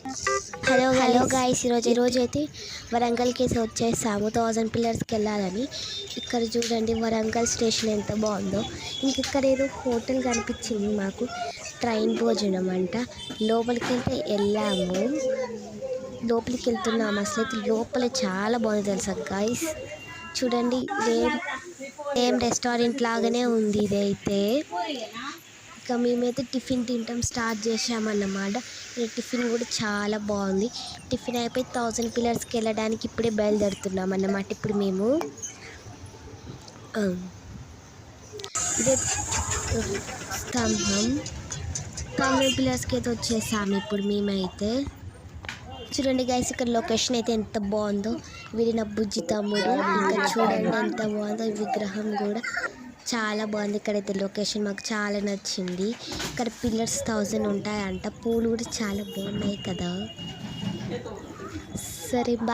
Hello guys, ఈరోజు అయితే వరంగల్కి వచ్చేసాము 1000 పిల్లర్స్కి వెళ్ళాలని. ఇక్కడ చూడండి వరంగల్ స్టేషన్ ఎంత బాగుందో. ఇక్కడ ఏదో హోటల్ కనిపించింది మాకు, ట్రైన్ భోజనం అంట. లోపలికి వెళ్ళాము, లోపలికి వెళ్తున్నాము. అసలు అయితే లోపల చాలా బాగుంది తెలుసా గాయ్స్. చూడండి సేమ్ రెస్టారెంట్ లాగానే ఉంది ఇదైతే. ఇక మేమైతే టిఫిన్ తింటాం స్టార్ట్ చేసామన్నమాట. టిఫిన్ కూడా చాలా బాగుంది. టిఫిన్ అయిపోయి 1000 పిల్లర్స్కి వెళ్ళడానికి ఇప్పుడే బయలుదేరుతున్నాం అన్నమాట. ఇప్పుడు మేము ఇదే స్తంభం 1000 పిల్లర్స్కి అయితే వచ్చేసాము ఇప్పుడు మేమైతే. చూడండి గైస్, ఇక్కడ లొకేషన్ అయితే ఎంత బాగుందో. వీడి నా బుజ్జి తమ్ముడు. ఇంకా చూడండి ఎంత బాగుందో విగ్రహం కూడా చాలా బాగుంది. ఇక్కడైతే లొకేషన్ మాకు చాలా నచ్చింది. ఇక్కడ పిల్లర్స్ 1000 ఉంటాయంట. పూలు కూడా చాలా బాగున్నాయి కదా. సరే బాయ్.